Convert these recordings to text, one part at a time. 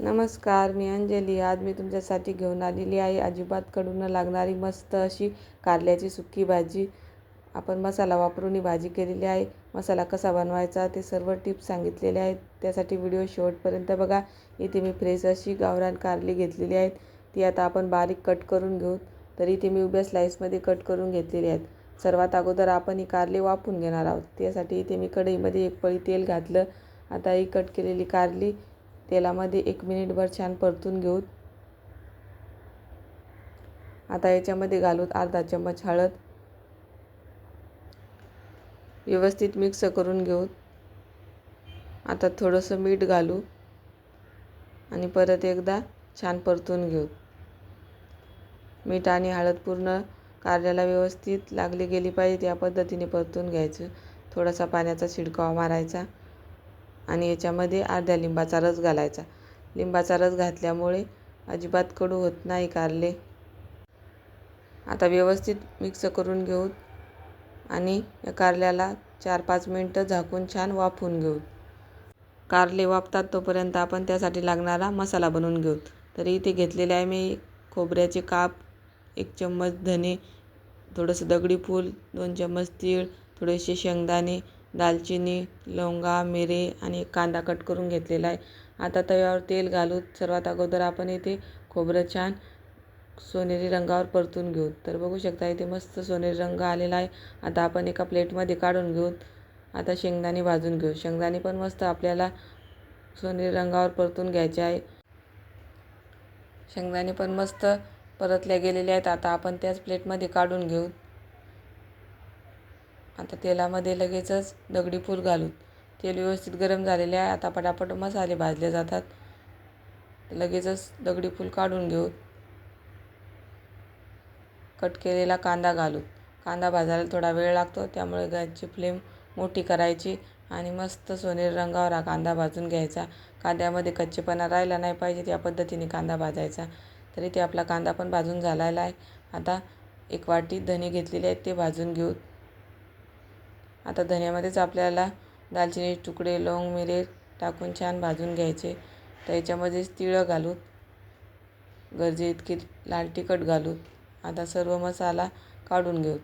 नमस्कार, मी अंजली. आज मी तुमच्यासाठी घेऊन आलेली आहे अजिबात कडू न लागणारी मस्त अशी कारल्याची सुकी भाजी. आपण मसाला वापरून ही भाजी केलेली आहे. मसाला कसा बनवायचा ते सर्व टिप्स सांगितलेले आहेत. त्यासाठी व्हिडिओ शेवटपर्यंत बघा. इथे मी फ्रेश अशी गावरान कारली घेतलेली आहेत. ती आता आपण बारीक कट करून घेऊ. तर इथे मी उभ्या स्लाईसमध्ये कट करून घेतलेली आहेत. सर्वात अगोदर आपण ही कारली वाफवून घेणार आहोत. त्यासाठी इथे मी कढईमध्ये 1 पळी तेल घातलं. आता ही कट केलेली कारली तेलामध्ये 1 मिनिटभर छान परतून घेऊ. आता याच्यामध्ये घालू अर्धा चम्मच हळद. व्यवस्थित मिक्स करून घेऊ. आता थोडंसं मीठ घालू आणि परत एकदा छान परतून घेऊ. मीठ आणि हळद पूर्ण कारल्याला व्यवस्थित लागली गेली पाहिजे त्या पद्धतीने परतून घ्यायचं. थोडासा पाण्याचा शिडकावा मारायचा आणि याच्यामध्ये अर्ध्या लिंबाचा रस घालायचा. लिंबाचा रस घातल्यामुळे अजिबात कडू होत नाही कारले. आता व्यवस्थित मिक्स करून घेऊ आणि या कारल्याला 4-5 मिनिटं झाकून छान वाफवून घेऊ. कारले वाफतात तोपर्यंत आपण त्यासाठी लागणारा मसाला बनवून घेऊ. तर इथे घेतलेले आहे मी खोबऱ्याचे काप, 1 चम्मच धने, थोडंसं दगडी फूल, 2 चम्मच तीळ, थोडेसे शेंगदाणे, दालचिनी, लवंगा, मिरे आणि कांदा कट करून घेतलेला आहे. आता तव्यावर तेल घालू. सर्वात अगोदर आपण इथे खोबरं छान सोनेरी रंगावर परतून घेऊ. तर बघू शकता इथे मस्त सोनेरी रंग आलेला आहे. आता आपण एका प्लेटमध्ये काढून घेऊ. आता शेंगदाणे भाजून घेऊ. शेंगदाणे पण मस्त आपल्याला सोनेरी रंगावर परतून घ्यायचे आहे. शेंगदाणे पण मस्त परतल्या गेलेले आहेत. आता आपण त्याच प्लेटमध्ये काढून घेऊ. आता तेलामध्ये लगेचच दगडी फूल घालू. तेल व्यवस्थित गरम झालेले आहे. आता पटापट मसाले भाजले जातात. लगेचच दगडी फूल काढून घेऊ. कट केलेला कांदा घालू. कांदा भाजायला थोडा वेळ लागतो, त्यामुळे गॅसची फ्लेम मोठी करायची आणि मस्त सोनेरी रंगावर हा कांदा भाजून घ्यायचा. कांद्यामध्ये कच्चेपणा राहिला नाही पाहिजे त्या पद्धतीने कांदा भाजायचा. तरी ते आपला कांदा पण भाजून झालेला आहे. आता 1 वाटी धने घेतलेले आहेत ते भाजून घेऊ. आता धन्यामध्येच आपल्याला दालचिनीचे तुकडे, लवंग, मिरे टाकून छान भाजून घ्यायचे. तर याच्यामध्येच तीळ घालू. गरजे इतकी लाल तिखट घालू. आता सर्व मसाला काढून घेऊ.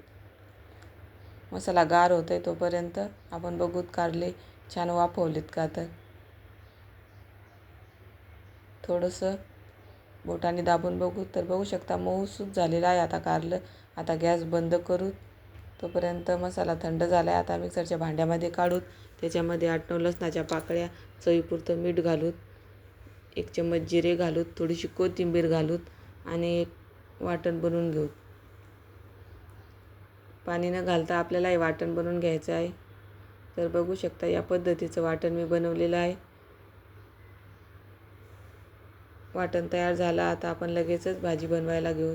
मसाला गार होत आहे तोपर्यंत आपण बघूत कारले छान वाफवलेत का. तर थोडंसं बोटाने दाबून बघू. तर बघू शकता मऊसूत झालेलं आहे आता कारलं. आता गॅस बंद करू. तोपर्यंत मसाला थंड झाला आहे. आता मिक्सरच्या भांड्यामध्ये काढू. त्याच्यामध्ये 8-9 लसणाच्या पाकळ्या, चवीपुरतं मीठ घालू, 1 चम्मच जिरे घालू, थोडीशी कोथिंबीर घालू आणि एक वाटण बनवून घेऊ. पाणी न घालता आपल्याला हे वाटण बनवून घ्यायचं आहे. तर बघू शकता या पद्धतीचं वाटण मी बनवलेलं आहे. वाटण तयार झालं. आता आपण लगेचच भाजी बनवायला घेऊ.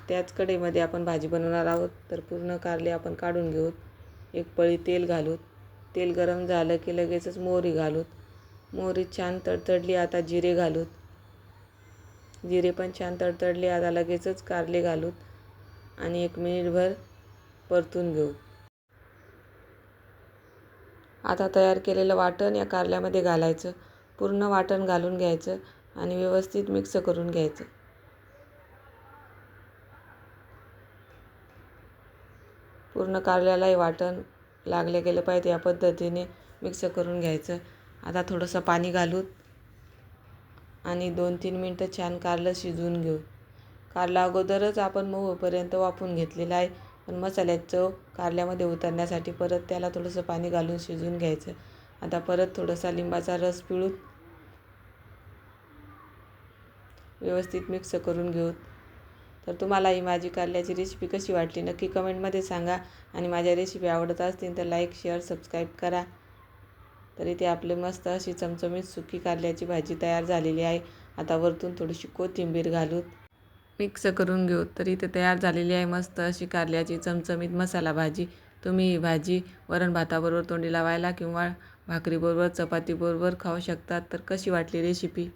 त्याच कढईमध्ये आपण भाजी बनवणार आहोत. तर पूर्ण कारले आपण काढून घेऊ. 1 पळी तेल घालू. तेल गरम झालं की लगेचच मोहरी घालू. मोहरी छान तडतडली. आता जिरे घालू. जिरे पण छान तडतडले. आता लगेचच कारले घालू आणि 1 मिनिटभर परतून घेऊ. आता तयार केलेलं वाटण या कारल्यामध्ये घालायचं. पूर्ण वाटण घालून घ्यायचं आणि व्यवस्थित मिक्स करून घ्यायचं. पूर्ण कारल्याला हे वाटण लागले गेलं पाहिजे या पद्धतीने मिक्स करून घ्यायचं. आता थोडंसं पाणी घालू आणि 2-3 मिनटं छान कारलं शिजवून घेऊ. कारला अगोदरच आपण मऊ होईपर्यंत वाफवून घेतलेला आहे, पण मसाल्याची चव कारल्यामध्ये उतरण्यासाठी परत त्याला थोडंसं पाणी घालून शिजवून घ्यायचं. आता परत थोडासा लिंबाचा रस पिळून व्यवस्थित मिक्स करून घेऊ. तर तुम्हाला ही माझी कारल्याची रेसिपी कशी वाटली नक्की कमेंटमध्ये सांगा आणि माझ्या रेसिपी आवडत असतील तर लाईक, शेअर, सबस्क्राईब करा. तर इथे आपले मस्त अशी चमचमीत सुकी कारल्याची भाजी तयार झालेली आहे. आता वरतून थोडीशी कोथिंबीर घालू. मिक्स करून घेऊ. तर इथे तयार झालेली आहे मस्त अशी कारल्याची चमचमीत मसाला भाजी. तुम्ही ही भाजी वरण भाताबरोबर तोंडी लावायला किंवा भाकरीबरोबर, चपातीबरोबर खाऊ शकता. तर कशी वाटली रेसिपी